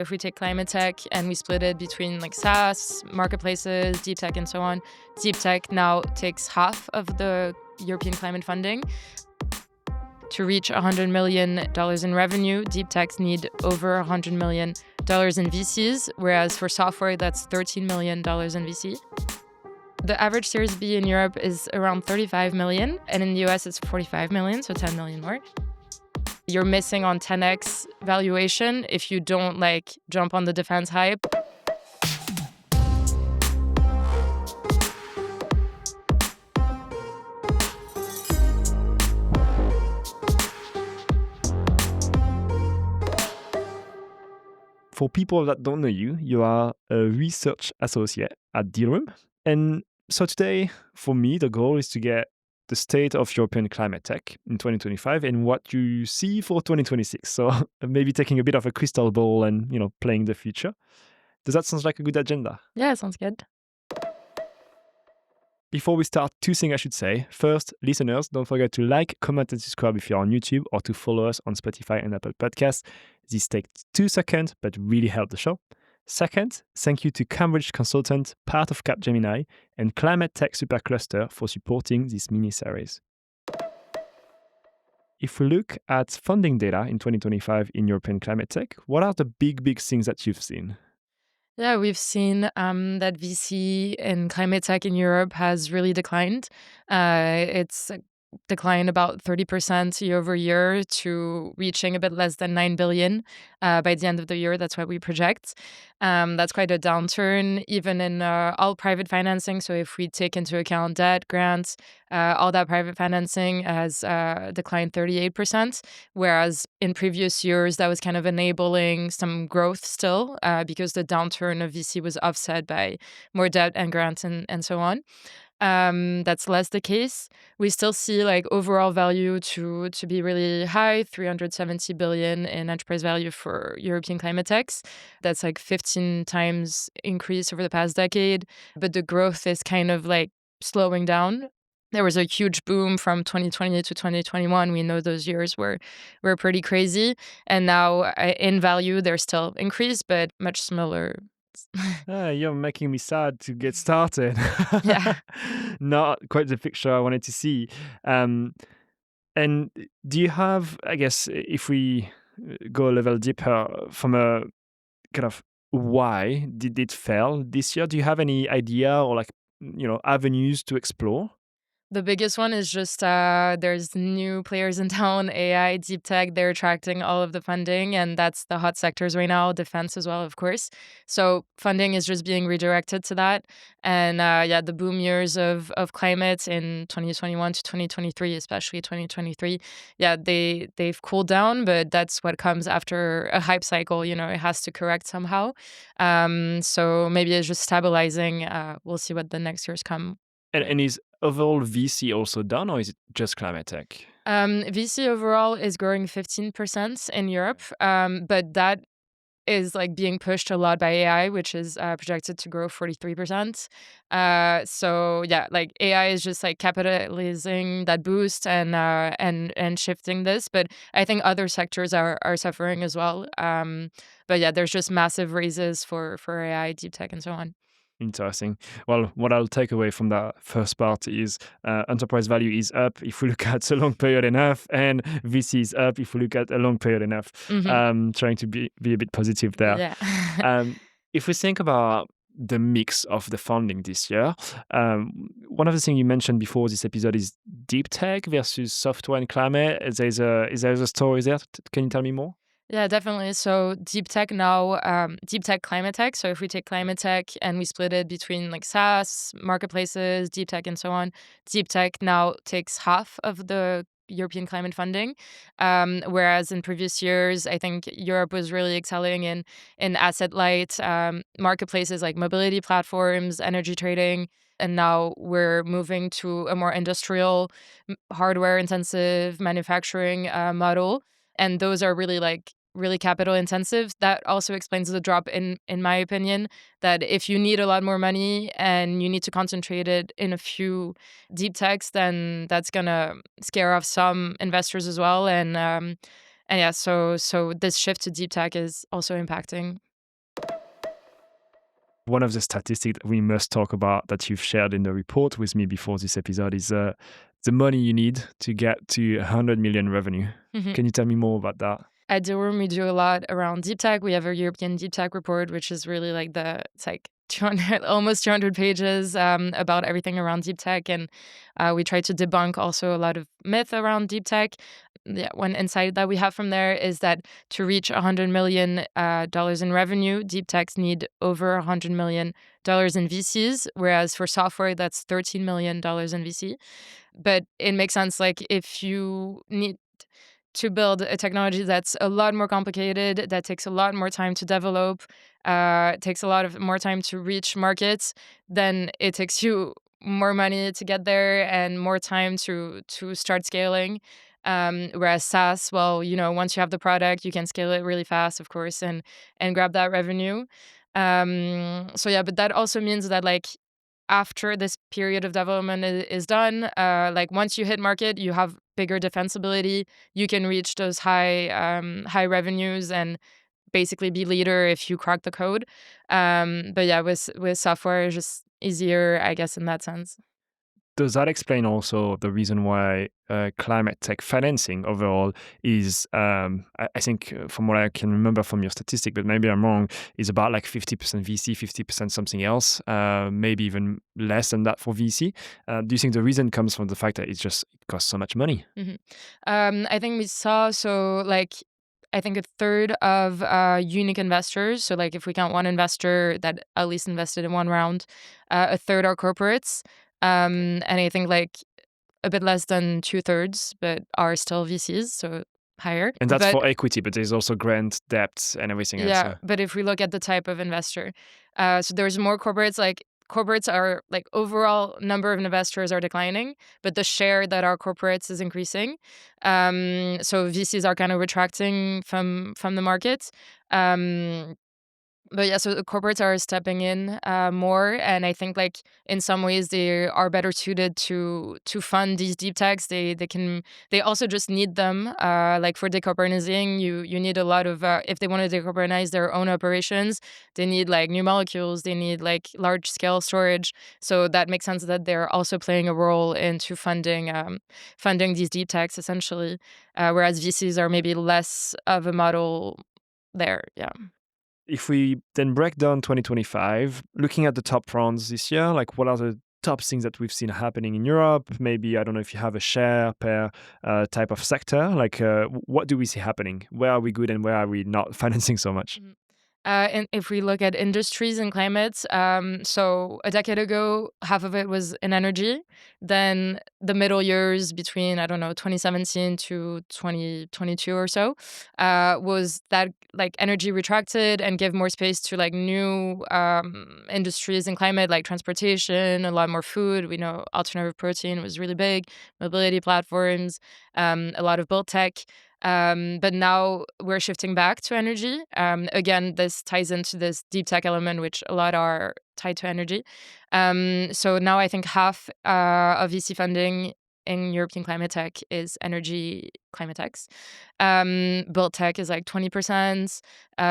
If we take climate tech and we split it between like SaaS, marketplaces, deep tech, and so on, deep tech now takes half of the European climate funding. To reach $100 million in revenue, deep techs need over $100 million in VCs, whereas for software, that's $13 million in VC. The average Series B in Europe is around 35 million, and in the US it's 45 million, so 10 million more. You're missing on 10x valuation if you don't like jump on the defense hype. For people that don't know you, you are a research associate at Dealroom. And so today, for me, the goal is to get the state of European climate tech in 2025 and what you see for 2026. So maybe taking a bit of a crystal ball and, playing the future. Does that sound like a good agenda? Yeah, sounds good. Before we start, two things I should say. First, listeners, don't forget to like, comment, and subscribe if you're on YouTube or to follow us on Spotify and Apple Podcasts. This takes 2 seconds, but really help the show. Second, thank you to Cambridge Consultant, part of Capgemini, and Climate Tech Supercluster for supporting this mini-series. If we look at funding data in 2025 in European climate tech, what are the big things that you've seen? Yeah, we've seen that VC in climate tech in Europe has really declined. It's declined about 30% year over year to reaching a bit less than 9 billion by the end of the year. That's what we project. That's quite a downturn, even in all private financing. So if we take into account debt, grants, all that private financing has declined 38%, whereas in previous years, that was kind of enabling some growth still because the downturn of VC was offset by more debt and grants and so on. That's less the case. We still see like overall value to be really high, 370 billion in enterprise value for European climate techs. That's like 15 times increase over the past decade. But the growth is kind of like slowing down. There was a huge boom from 2020 to 2021. We know those years were pretty crazy. And now in value, they're still increased, but much smaller. You're making me sad to get started. Yeah. Not quite the picture I wanted to see. And do you have, I guess, if we go a level deeper from a kind of why did it fail this year? Do you have any idea or avenues to explore? The biggest one is just there's new players in town, AI, deep tech, they're attracting all of the funding, and that's the hot sectors right now, defense as well, of course. So funding is just being redirected to that. And the boom years of climate in 2021 to 2023, especially 2023, they've cooled down, but that's what comes after a hype cycle. It has to correct somehow. So maybe it's just stabilizing. We'll see what the next years come. And is overall VC also done, or is it just climate tech? VC overall is growing 15% in Europe, but that is like being pushed a lot by AI, which is projected to grow 43%. Like AI is just like capitalizing that boost and shifting this. But I think other sectors are suffering as well. There's just massive raises for AI, deep tech, and so on. Interesting. Well, what I'll take away from that first part is enterprise value is up if we look at a long period enough, and VC is up if we look at a long period enough. Trying to be a bit positive there. Yeah. If we think about the mix of the funding this year, one of the things you mentioned before this episode is deep tech versus software and climate. Is there a story there? Can you tell me more? Yeah, definitely. So deep tech now, deep tech, climate tech. So if we take climate tech and we split it between like SaaS, marketplaces, deep tech, and so on, deep tech now takes half of the European climate funding. Whereas in previous years, I think Europe was really excelling in asset light marketplaces like mobility platforms, energy trading. And now we're moving to a more industrial, hardware intensive manufacturing model. And those are really capital intensive. That also explains the drop in my opinion, that if you need a lot more money and you need to concentrate it in a few deep techs, then that's gonna scare off some investors as well. So this shift to deep tech is also impacting. one of the statistics that we must talk about that you've shared in the report with me before this episode is the money you need to get to 100 million revenue. Mhm. Can you tell me more about that? At Dealroom, we do a lot around deep tech. We have a European deep tech report, which is really like it's like 200, almost 200 pages about everything around deep tech. And we try to debunk also a lot of myth around deep tech. Yeah, one insight that we have from there is that to reach $100 million dollars in revenue, deep techs need over $100 million dollars in VCs, whereas for software, that's $13 million dollars in VC. But it makes sense, like if you need to build a technology that's a lot more complicated, that takes a lot more time to develop, takes a lot of more time to reach markets, then it takes you more money to get there and more time to start scaling. Whereas SaaS, well, once you have the product, you can scale it really fast, of course, and grab that revenue. So yeah, but that also means that like after this period of development is done, like once you hit market, you have bigger defensibility. You can reach those high revenues and basically be leader if you crack the code. But yeah, with software, it's just easier, I guess, in that sense. Does that explain also the reason why climate tech financing overall is, I think, from what I can remember from your statistic, but maybe I'm wrong, is about like 50% VC, 50% something else, maybe even less than that for VC? Do you think the reason comes from the fact that it costs so much money? Mhm. I think we saw like I think a third of unique investors. So like if we count one investor that at least invested in one round, a third are corporates, and I think like a bit less than 2/3, but are still VCs, so higher. And that's But for equity, but there's also grant, debt, and everything else. yeah, but if we look at the type of investor, so there's more corporates. Like corporates are like overall number of investors are declining, but the share that are corporates is increasing. So VCs are kind of retracting from the market. Um, but yeah, so the corporates are stepping in more, and I think like in some ways they are better suited to fund these deep techs. They also just need them. Like for decarbonizing, you need a lot of if they want to decarbonize their own operations, they need like new molecules, they need like large scale storage. So that makes sense that they're also playing a role into funding these deep techs essentially. Whereas VCs are maybe less of a model there. Yeah. If we then break down 2025, looking at the top rounds this year, like what are the top things that we've seen happening in Europe? Maybe, I don't know if you have a share per type of sector. Like, what do we see happening? Where are we good and where are we not financing so much? Mhm. And if we look at industries and climates, so a decade ago, half of it was in energy. Then the middle years between, I don't know, 2017 to 2022 or so, was that like energy retracted and give more space to like new industries and climate, like transportation, a lot more food. We know alternative protein was really big, mobility platforms, a lot of built tech. But now we're shifting back to energy. Again, this ties into this deep tech element, which a lot are tied to energy. So now I think half of VC funding in European climate tech is energy climate techs. Built tech is like 20%.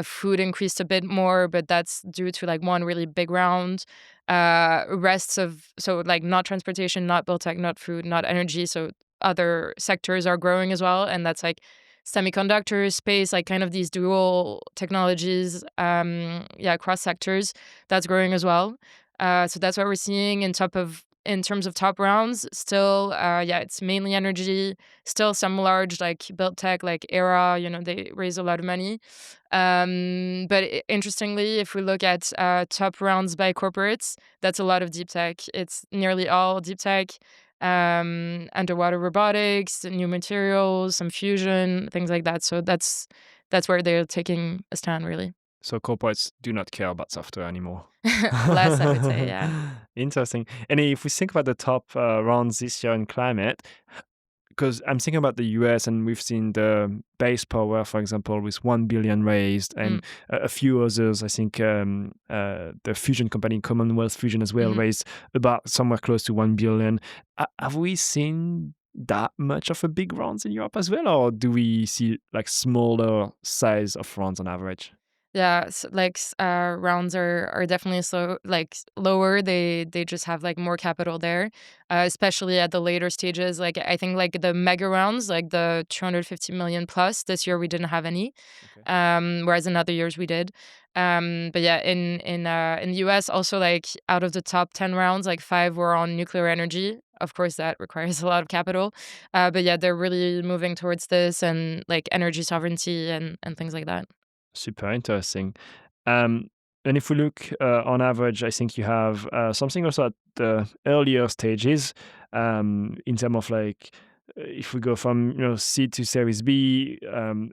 Food increased a bit more, but that's due to like one really big round. So like not transportation, not built tech, not food, not energy. So other sectors are growing as well, and that's like semiconductors, space, like kind of these dual technologies, cross sectors, that's growing as well. So that's what we're seeing in terms of top rounds. Still, it's mainly energy. Still some large like built tech, like Era. They raise a lot of money. But interestingly, if we look at top rounds by corporates, that's a lot of deep tech. It's nearly all deep tech, underwater robotics, new materials, some fusion, things like that. So that's where they're taking a stand, really. So corporates do not care about software anymore. Less, I would say, yeah. Interesting. And if we think about the top rounds this year in climate, because I'm thinking about the US and we've seen the base power, for example, with 1 billion raised Mm. and a few others. I think the fusion company, Commonwealth Fusion as well, Mhm. raised about somewhere close to 1 billion. Have we seen that much of a big rounds in Europe as well? Or do we see like smaller size of rounds on average? Yeah, rounds are definitely lower. They just have like more capital there, especially at the later stages. Like I think like the mega rounds, like the 250 million plus. This year we didn't have any, Okay. whereas in other years we did. But yeah, in the U.S. also like out of the top 10 rounds, like 5 were on nuclear energy. Of course, that requires a lot of capital. But yeah, they're really moving towards this and like energy sovereignty and things like that. Super interesting. Um, and if we look on average, I think you have something also at the earlier stages in terms of like if we go from C to Series B.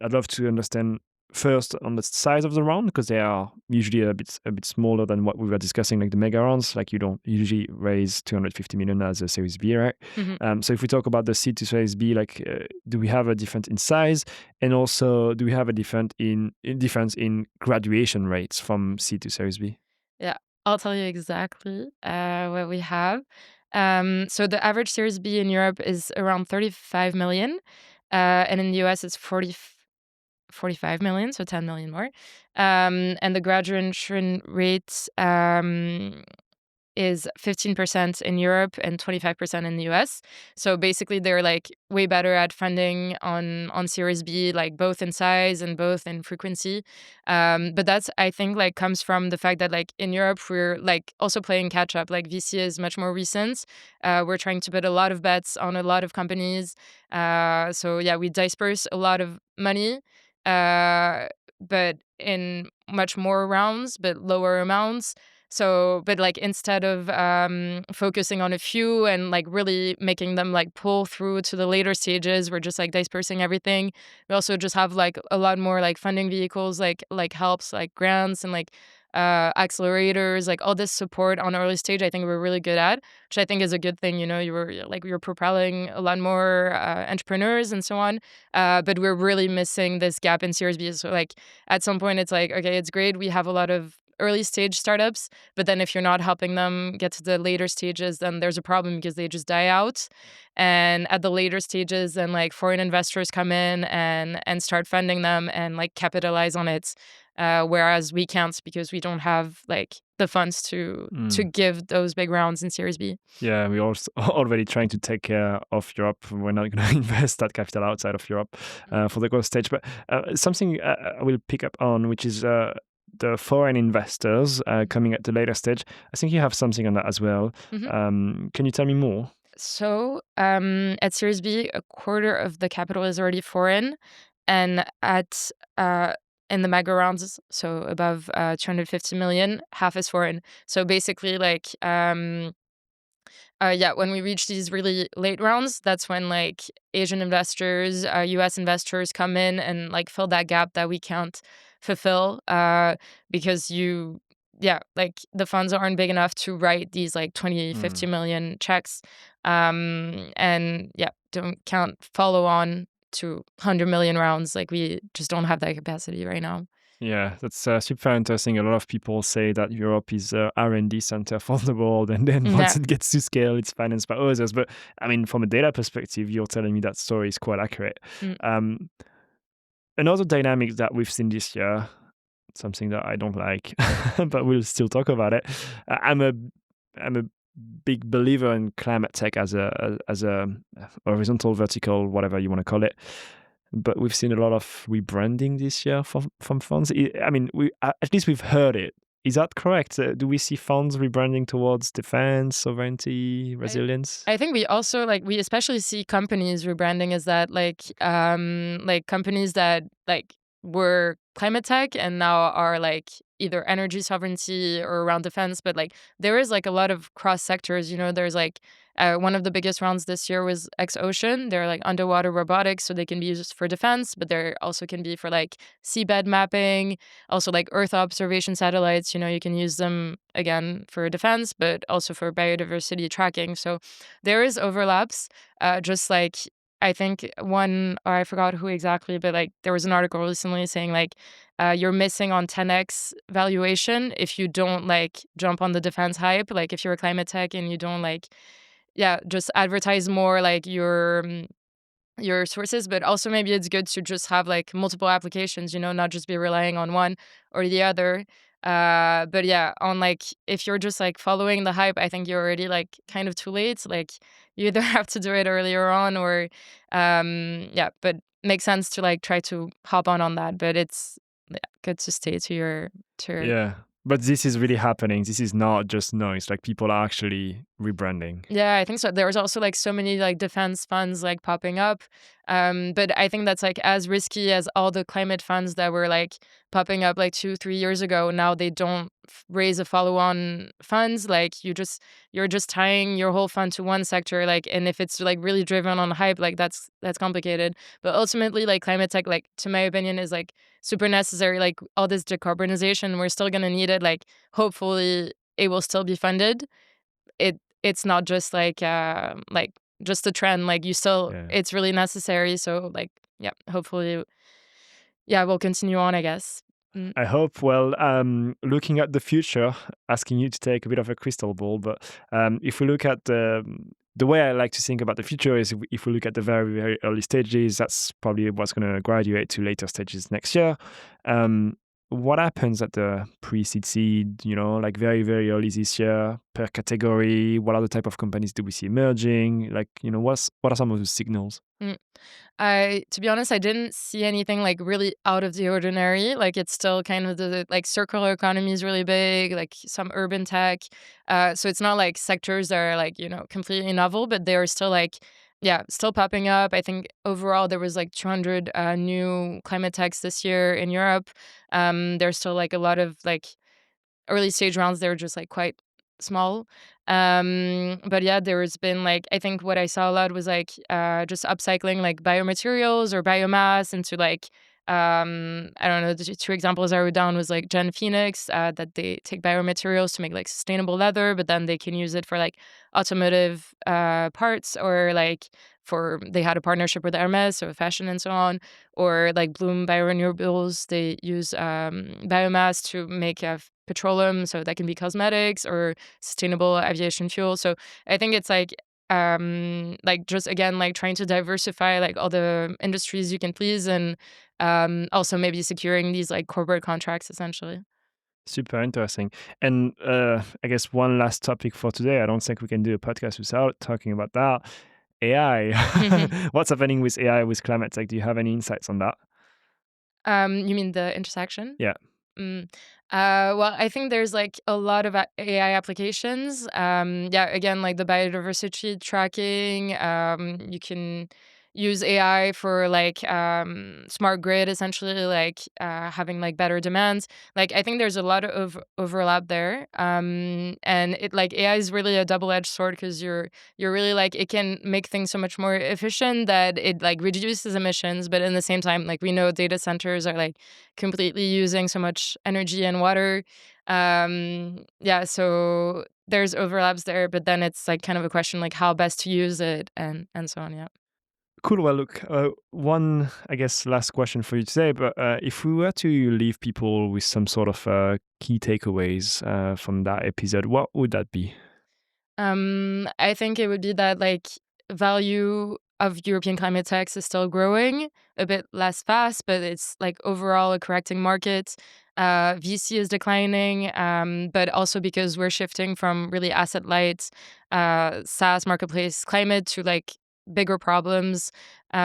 I'd love to understand first on the size of the round because they are usually a bit smaller than what we were discussing, like the mega rounds. Like you don't usually raise 250 million as a Series B, right? Mhm. So if we talk about the C to Series B, like do we have a difference in size? And also, do we have a difference in graduation rates from C to Series B? Yeah, I'll tell you exactly what we have. So the average Series B in Europe is around 35 million, and in the US it's 45 million, so 10 million more. And the graduation rate is 15% in Europe and 25% in the US. So basically they're like way better at funding on Series B, like both in size and both in frequency. But that's I think like comes from the fact that like in Europe we're like also playing catch up. Like VC is much more recent. We're trying to put a lot of bets on a lot of companies. So yeah, we disperse a lot of money. But in much more rounds, but lower amounts. So, but like instead of focusing on a few and like really making them like pull through to the later stages, we're just like dispersing everything. We also just have like a lot more like funding vehicles, like helps, like grants and like accelerators, like all this support on early stage. I think we're really good at, which I think is a good thing. You know, you're propelling a lot more entrepreneurs and so on. But we're really missing this gap in Series B. So like at some point, it's like okay, it's great. We have a lot of early stage startups, but then if you're not helping them get to the later stages, then there's a problem because they just die out. And at the later stages, then like foreign investors come in and start funding them and like capitalize on it. Whereas we can't because we don't have like the funds to Mm. give those big rounds in Series B. Yeah, we're also already trying to take care of Europe. We're not going to invest that capital outside of Europe for the growth stage. But something I will pick up on, which is the foreign investors coming at the later stage. I think you have something on that as well. Mhm. Can you tell me more? So, at Series B, a quarter of the capital is already foreign, and at in the mega rounds, so above 250 million, half is foreign. So basically, yeah, when we reach these really late rounds, that's when like Asian investors, US investors come in and like fill that gap that we can't fulfill because yeah, like the funds aren't big enough to write these like 20, Mm. 50 million checks. And yeah, can't follow on to 100 million rounds. Like we just don't have that capacity right now. Yeah, that's super interesting. A lot of people say that Europe is a R&D center for the world, and then Yeah. once it gets to scale, it's financed by others. But I mean, from a data perspective, you're telling me that story is quite accurate. Mm. Um, Another dynamic that we've seen this year, something that I don't like, but we'll still talk about it. I'm a big believer in climate tech as a horizontal, vertical, whatever you want to call it. But we've seen a lot of rebranding this year from funds. I mean, we at least we've heard it. Is that correct? Do we see funds rebranding towards defense, sovereignty, I resilience? I think we also like we especially see companies rebranding as that like companies that like were climate tech and now are like either energy sovereignty or around defense, but like there is like a lot of cross sectors. You know, there's like one of the biggest rounds this year was X Ocean. They're like underwater robotics, so they can be used for defense, but they also can be for like seabed mapping, also like Earth observation satellites. You know, you can use them again for defense, but also for biodiversity tracking. So there is overlaps. Just like I think one, or I forgot who exactly, but like there was an article recently saying like you're missing on 10x valuation if you don't like jump on the defense hype. Like if you're a climate tech and you don't like, yeah, just advertise more like your sources, but also maybe it's good to just have like multiple applications, not just be relying on one or the other. But yeah, on like if you're just like following the hype, I think you're already like kind of too late. Like you either have to do it earlier on or yeah, but makes sense to like try to hop on that. But it's yeah, good to stay to your Yeah. But this is really happening. This is not just noise. Like people are actually rebranding. Yeah, I think so. There was also like so many like defense funds like popping up. But I think that's like as risky as all the climate funds that were like popping up like 2, 3 years ago. Now they don't raise a follow-on funds. Like you're just tying your whole fund to one sector. Like, and if it's like really driven on hype, like that's complicated. But ultimately, like climate tech, like to my opinion, is like super necessary. Like all this decarbonization, we're still gonna need it. Like hopefully it will still be funded. It's not just like just a trend, like you still Yeah. it's really necessary, so like yeah, hopefully yeah, we'll continue on, I guess. Mm. I hope. Well, looking at the future, asking you to take a bit of a crystal ball, but if we look at the way I like to think about the future is if we look at the very, very early stages, that's probably what's going to graduate to later stages next year. What happens at the pre-seed seed, like very, very early this year per category? What are the type of companies do we see emerging? Like, what are some of the signals? Mm. I To be honest, I didn't see anything like really out of the ordinary. Like it's still kind of the like circular economy is really big, like some urban tech. So it's not like sectors that are like, completely novel, but they are still like yeah, still popping up. I think overall there was like 200 new climate techs this year in Europe. There's still like a lot of like early stage rounds, they were just like quite small. But yeah, there's been like I think what I saw a lot was like just upcycling like biomaterials or biomass into like I don't know, the two examples I wrote down was like Gen Phoenix, that they take biomaterials to make like sustainable leather, but then they can use it for like automotive parts or like for they had a partnership with Hermes, so fashion and so on, or like Bloom Biorenewables. They use biomass to make petroleum, so that can be cosmetics or sustainable aviation fuel. So I think it's like just again like trying to diversify like all the industries you can please and also maybe securing these like corporate contracts essentially. Super interesting. And I guess one last topic for today. I don't think we can do a podcast without talking about that. AI. What's happening with AI with climate tech? Do you have any insights on that? You mean the intersection? Yeah. Mm. Well, I think there's like a lot of AI applications. Yeah, again, like the biodiversity tracking. You can use AI for like smart grid, essentially, like having like better demands. Like I think there's a lot of overlap there. And it like AI is really a double-edged sword because you're really like it can make things so much more efficient that it like reduces emissions, but in the same time, like we know data centers are like completely using so much energy and water. Yeah, so there's overlaps there, but then it's like kind of a question like how best to use it and so on. Yeah. Cool. Well, look, one, I guess, last question for you today. But if we were to leave people with some sort of key takeaways from that episode, what would that be? I think it would be that like value of European climate tax is still growing a bit less fast, but it's like overall a correcting market. VC is declining, but also because we're shifting from really asset light SaaS marketplace climate to like bigger problems,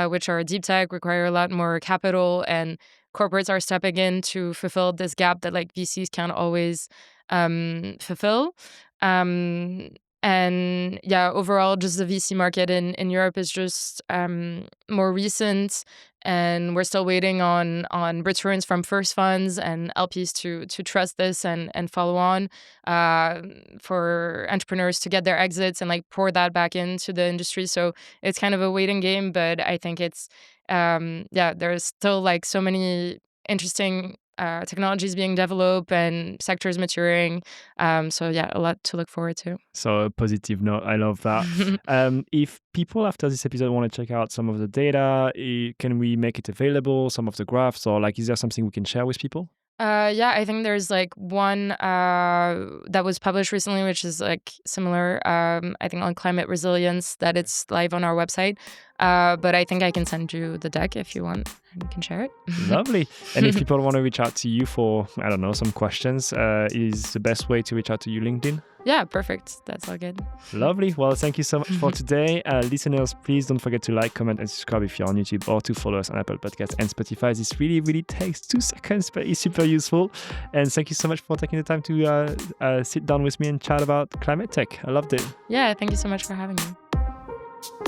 which are deep tech, require a lot more capital, and corporates are stepping in to fulfill this gap that like VCs can't always fulfill. Um, and yeah, overall, just the VC market in Europe is just more recent, and we're still waiting on returns from first funds and LPs to trust this and follow on uh, for entrepreneurs to get their exits and like pour that back into the industry. So it's kind of a waiting game, but I think it's yeah, there's still like so many interesting technologies being developed and sectors maturing. So yeah, a lot to look forward to. So, a positive note. I love that. If people after this episode want to check out some of the data, can we make it available, some of the graphs, or like, is there something we can share with people? Yeah, I think there's like one that was published recently, which is like similar. I think on climate resilience that it's live on our website. But I think I can send you the deck if you want, and you can share it. Lovely. And if people want to reach out to you for, I don't know, some questions, is the best way to reach out to you LinkedIn? Yeah, perfect. That's all good. Lovely. Well, thank you so much for today. Listeners, please don't forget to like, comment, and subscribe if you're on YouTube, or to follow us on Apple Podcasts and Spotify. This really, really takes 2 seconds, but it's super useful. And thank you so much for taking the time to sit down with me and chat about climate tech. I loved it. Yeah, thank you so much for having me.